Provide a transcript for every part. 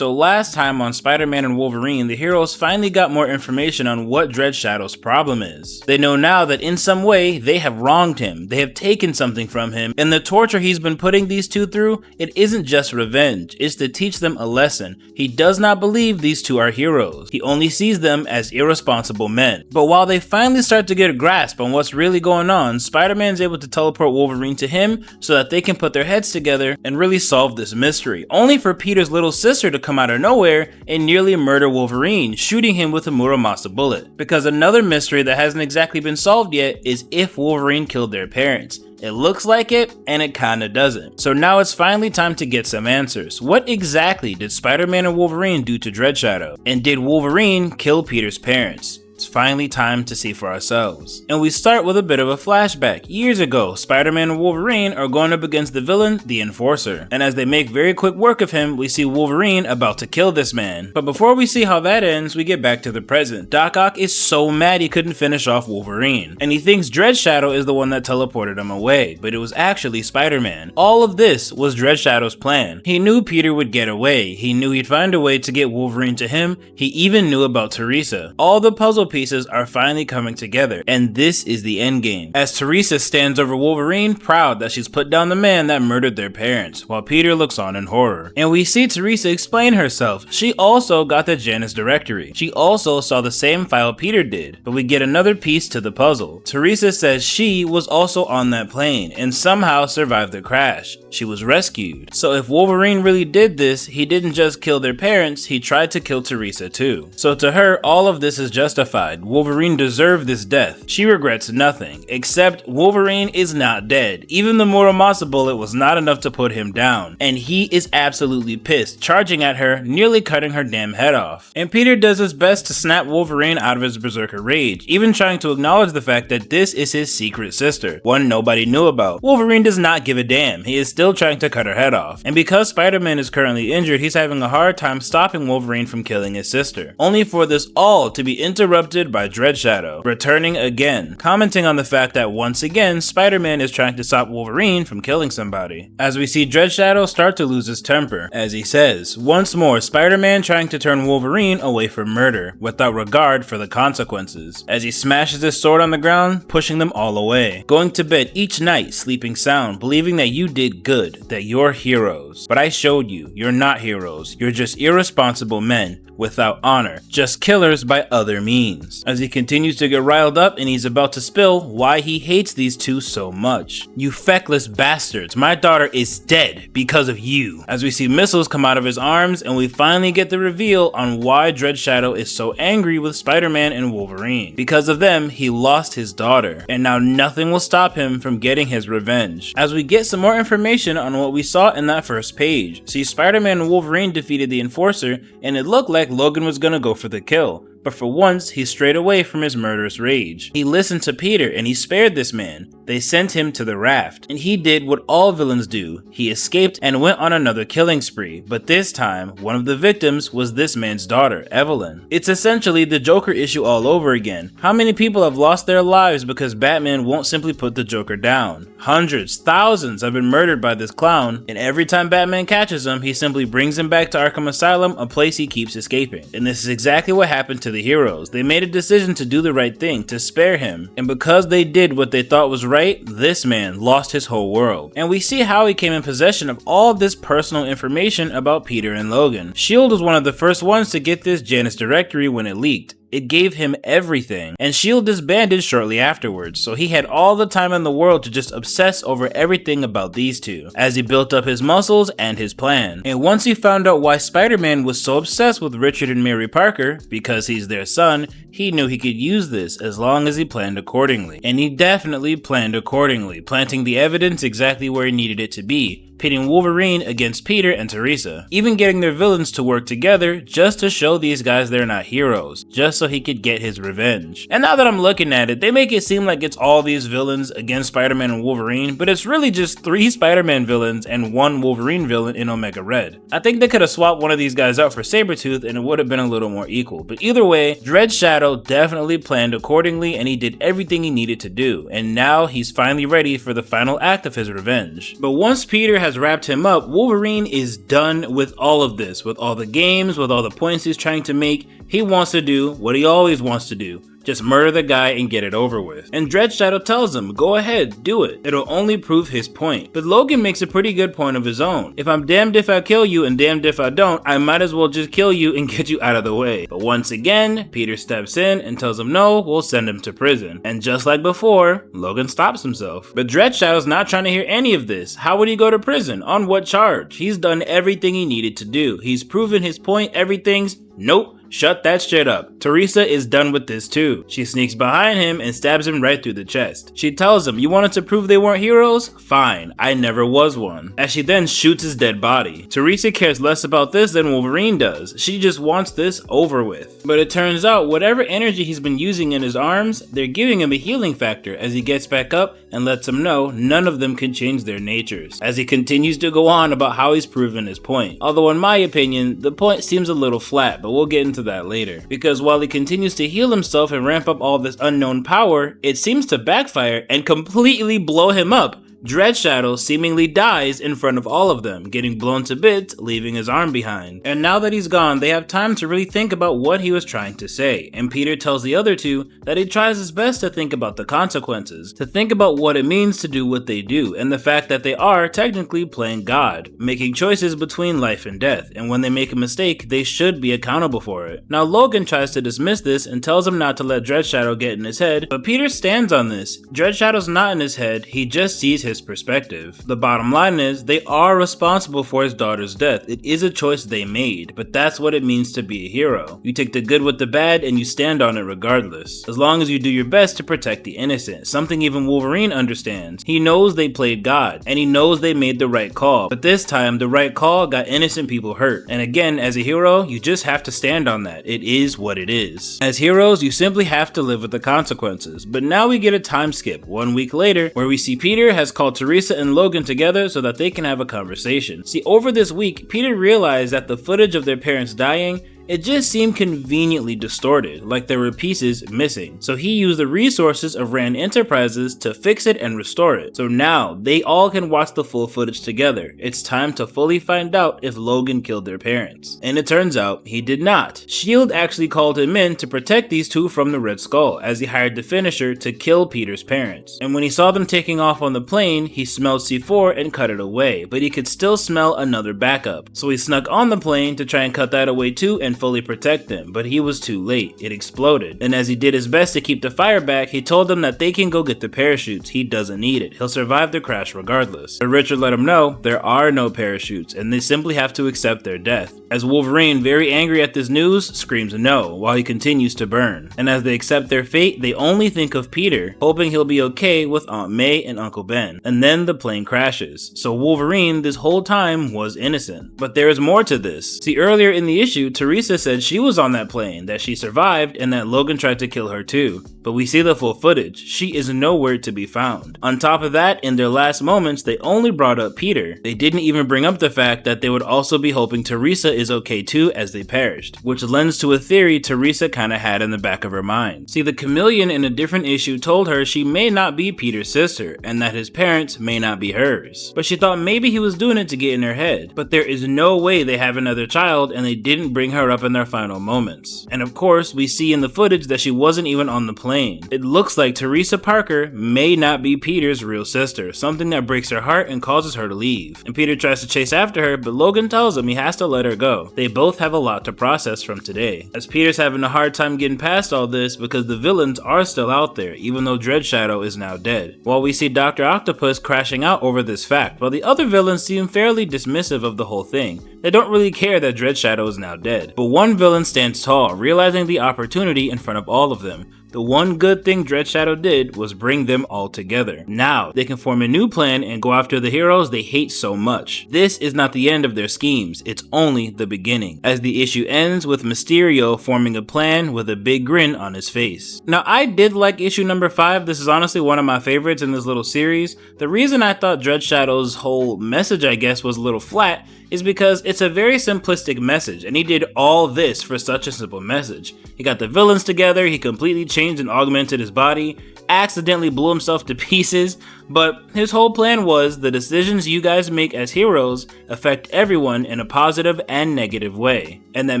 So last time on Spider-Man and Wolverine, the heroes finally got more information on what Dreadshadow's problem is. They know now that in some way, they have wronged him, they have taken something from him, and the torture he's been putting these two through, it isn't just revenge, it's to teach them a lesson. He does not believe these two are heroes. He only sees them as irresponsible men. But while they finally start to get a grasp on what's really going on, Spider-Man's able to teleport Wolverine to him so that they can put their heads together and really solve this mystery, only for Peter's little sister to come out of nowhere and nearly murder Wolverine, shooting him with a Muramasa bullet. Because another mystery that hasn't exactly been solved yet is if Wolverine killed their parents. It looks like it, and it kinda doesn't. So now it's finally time to get some answers. What exactly did Spider-Man and Wolverine do to Dreadshadow? And did Wolverine kill Peter's parents? It's finally time to see for ourselves. And we start with a bit of a flashback. Years ago, Spider-Man and Wolverine are going up against the villain, the Enforcer. And as they make very quick work of him, we see Wolverine about to kill this man. But before we see how that ends, we get back to the present. Doc Ock is so mad he couldn't finish off Wolverine. And he thinks Dreadshadow is the one that teleported him away, but it was actually Spider-Man. All of this was Dreadshadow's plan. He knew Peter would get away. He knew he'd find a way to get Wolverine to him. He even knew about Teresa. All the puzzle pieces are finally coming together, and this is the endgame. As Teresa stands over Wolverine, proud that she's put down the man that murdered their parents, while Peter looks on in horror. And we see Teresa explain herself. She also got the Janus directory. She also saw the same file Peter did, but we get another piece to the puzzle. Teresa says she was also on that plane and somehow survived the crash. She was rescued. So if Wolverine really did this, he didn't just kill their parents, he tried to kill Teresa too. So to her, all of this is justified. Wolverine deserved this death. She regrets nothing, except Wolverine is not dead. Even the Muramasa bullet was not enough to put him down, and he is absolutely pissed, charging at her, nearly cutting her damn head off. And Peter does his best to snap Wolverine out of his berserker rage, even trying to acknowledge the fact that this is his secret sister, one nobody knew about. Wolverine does not give a damn. He is still trying to cut her head off. And because Spider-Man is currently injured, he's having a hard time stopping Wolverine from killing his sister, only for this all to be interrupted by Dreadshadow, returning again, commenting on the fact that once again, Spider-Man is trying to stop Wolverine from killing somebody. As we see Dreadshadow start to lose his temper, as he says, once more, Spider-Man trying to turn Wolverine away from murder, without regard for the consequences, as he smashes his sword on the ground, pushing them all away. Going to bed each night, sleeping sound, believing that you did good, that you're heroes. But I showed you, you're not heroes, you're just irresponsible men, without honor, just killers by other means. As he continues to get riled up and he's about to spill why he hates these two so much. You feckless bastards, my daughter is dead because of you. As we see missiles come out of his arms and we finally get the reveal on why Dreadshadow is so angry with Spider-Man and Wolverine. Because of them, he lost his daughter, and now nothing will stop him from getting his revenge. As we get some more information on what we saw in that first page, see Spider-Man and Wolverine defeated the Enforcer and it looked like Logan was gonna go for the kill. But for once, he strayed away from his murderous rage. He listened to Peter and he spared this man. They sent him to the raft, and he did what all villains do. He escaped and went on another killing spree, but this time, one of the victims was this man's daughter, Evelyn. It's essentially the Joker issue all over again. How many people have lost their lives because Batman won't simply put the Joker down? Hundreds, thousands have been murdered by this clown, and every time Batman catches him, he simply brings him back to Arkham Asylum, a place he keeps escaping. And this is exactly what happened to the heroes. They made a decision to do the right thing, to spare him, and because they did what they thought was right, this man lost his whole world. And we see how he came in possession of all this personal information about Peter and Logan. S.H.I.E.L.D. was one of the first ones to get this Janus directory when it leaked. It gave him everything, and S.H.I.E.L.D. disbanded shortly afterwards, so he had all the time in the world to just obsess over everything about these two, as he built up his muscles and his plan. And once he found out why Spider-Man was so obsessed with Richard and Mary Parker, because he's their son, he knew he could use this as long as he planned accordingly. And he definitely planned accordingly, planting the evidence exactly where he needed it to be, pitting Wolverine against Peter and Teresa, even getting their villains to work together just to show these guys they're not heroes, just so he could get his revenge. And now that I'm looking at it, they make it seem like it's all these villains against Spider-Man and Wolverine, but it's really just 3 Spider-Man villains and 1 Wolverine villain in Omega Red. I think they could have swapped one of these guys out for Sabretooth and it would have been a little more equal, but either way, Dreadshadow Dreadshadow definitely planned accordingly and he did everything he needed to do, and now he's finally ready for the final act of his revenge. But once Peter has wrapped him up, Wolverine is done with all of this, with all the games, with all the points he's trying to make. He wants to do what he always wants to do. Just murder the guy and get it over with. And Dreadshadow tells him, go ahead, do it. It'll only prove his point. But Logan makes a pretty good point of his own. If I'm damned if I kill you and damned if I don't, I might as well just kill you and get you out of the way. But once again, Peter steps in and tells him no, we'll send him to prison. And just like before, Logan stops himself. But Dreadshadow's not trying to hear any of this. How would he go to prison? On what charge? He's done everything he needed to do. He's proven his point, everything's nope. Shut that shit up. Teresa is done with this too. She sneaks behind him and stabs him right through the chest. She tells him, you wanted to prove they weren't heroes? Fine, I never was one. As she then shoots his dead body. Teresa cares less about this than Wolverine does. She just wants this over with. But it turns out whatever energy he's been using in his arms, they're giving him a healing factor as he gets back up and lets him know none of them can change their natures. As he continues to go on about how he's proven his point. Although in my opinion, the point seems a little flat, but we'll get into that later. Because while he continues to heal himself and ramp up all this unknown power, it seems to backfire and completely blow him up. Dreadshadow seemingly dies in front of all of them, getting blown to bits, leaving his arm behind. And now that he's gone, they have time to really think about what he was trying to say, and Peter tells the other two that he tries his best to think about the consequences, to think about what it means to do what they do, and the fact that they are technically playing God, making choices between life and death, and when they make a mistake, they should be accountable for it. Now Logan tries to dismiss this and tells him not to let Dreadshadow get in his head, but Peter stands on this. Dreadshadow's not in his head, he just sees his perspective. The bottom line is, they are responsible for his daughter's death. It is a choice they made, but that's what it means to be a hero. You take the good with the bad and you stand on it regardless. As long as you do your best to protect the innocent, something even Wolverine understands. He knows they played God, and he knows they made the right call, but this time the right call got innocent people hurt. And again, as a hero, you just have to stand on that. It is what it is. As heroes, you simply have to live with the consequences. But now we get a time skip, 1 week later, where we see Peter has called Teresa and Logan together so that they can have a conversation. See, over this week, Peter realized that the footage of their parents dying, it just seemed conveniently distorted, like there were pieces missing. So he used the resources of Rand Enterprises to fix it and restore it. So now, they all can watch the full footage together. It's time to fully find out if Logan killed their parents. And it turns out, he did not. S.H.I.E.L.D. actually called him in to protect these two from the Red Skull, as he hired the Finisher to kill Peter's parents. And when he saw them taking off on the plane, he smelled C4 and cut it away, but he could still smell another backup. So he snuck on the plane to try and cut that away too and fully protect them, but he was too late. It exploded. And as he did his best to keep the fire back, he told them that they can go get the parachutes. He doesn't need it. He'll survive the crash regardless. But Richard let him know there are no parachutes, and they simply have to accept their death. As Wolverine, very angry at this news, screams no, while he continues to burn. And as they accept their fate, they only think of Peter, hoping he'll be okay with Aunt May and Uncle Ben. And then the plane crashes. So Wolverine, this whole time, was innocent. But there is more to this. See, earlier in the issue, Teresa said she was on that plane, that she survived, and that Logan tried to kill her too. But we see the full footage. She is nowhere to be found. On top of that, in their last moments, they only brought up Peter. They didn't even bring up the fact that they would also be hoping Teresa is okay too, as they perished, which lends to a theory Teresa kinda had in the back of her mind. See, the Chameleon in a different issue told her she may not be Peter's sister, and that his parents may not be hers. But she thought maybe he was doing it to get in her head. But there is no way they have another child, and they didn't bring her up in their final moments. And of course, we see in the footage that she wasn't even on the plane. It looks like Teresa Parker may not be Peter's real sister, something that breaks her heart and causes her to leave. And Peter tries to chase after her, but Logan tells him he has to let her go. They both have a lot to process from today. As Peter's having a hard time getting past all this because the villains are still out there, even though Dreadshadow is now dead. While we see Dr. Octopus crashing out over this fact, while the other villains seem fairly dismissive of the whole thing. They don't really care that Dreadshadow is now dead. But one villain stands tall, realizing the opportunity in front of all of them. The one good thing Dreadshadow did was bring them all together. Now, they can form a new plan and go after the heroes they hate so much. This is not the end of their schemes, it's only the beginning, as the issue ends with Mysterio forming a plan with a big grin on his face. Now, I did like issue number 5, this is honestly one of my favorites in this little series. The reason I thought Dreadshadow's whole message, I guess, was a little flat is because it's a very simplistic message, and he did all this for such a simple message. He got the villains together, he completely changed and augmented his body, accidentally blew himself to pieces, but his whole plan was the decisions you guys make as heroes affect everyone in a positive and negative way, and that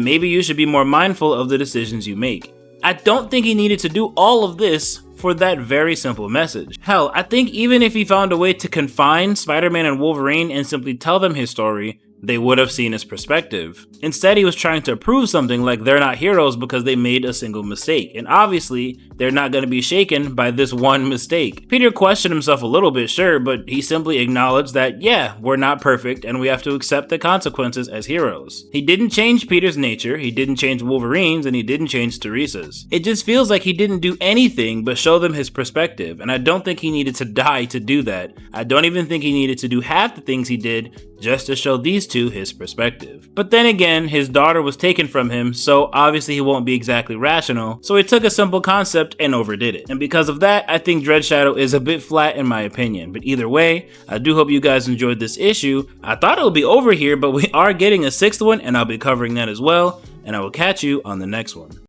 maybe you should be more mindful of the decisions you make. I don't think he needed to do all of this for that very simple message. Hell, I think even if he found a way to confine Spider-Man and Wolverine and simply tell them his story, they would have seen his perspective. Instead, he was trying to prove something like they're not heroes because they made a single mistake, and obviously, they're not going to be shaken by this one mistake. Peter questioned himself a little bit, sure, but he simply acknowledged that, yeah, we're not perfect and we have to accept the consequences as heroes. He didn't change Peter's nature, he didn't change Wolverine's, and he didn't change Teresa's. It just feels like he didn't do anything but show them his perspective, and I don't think he needed to die to do that. I don't even think he needed to do half the things he did just to show these two his perspective. But then again, his daughter was taken from him, so obviously he won't be exactly rational, so he took a simple concept and overdid it. And because of that, I think Dreadshadow is a bit flat in my opinion. But either way, I do hope you guys enjoyed this issue. I thought it would be over here, but we are getting a 6th one, and I'll be covering that as well, and I will catch you on the next one.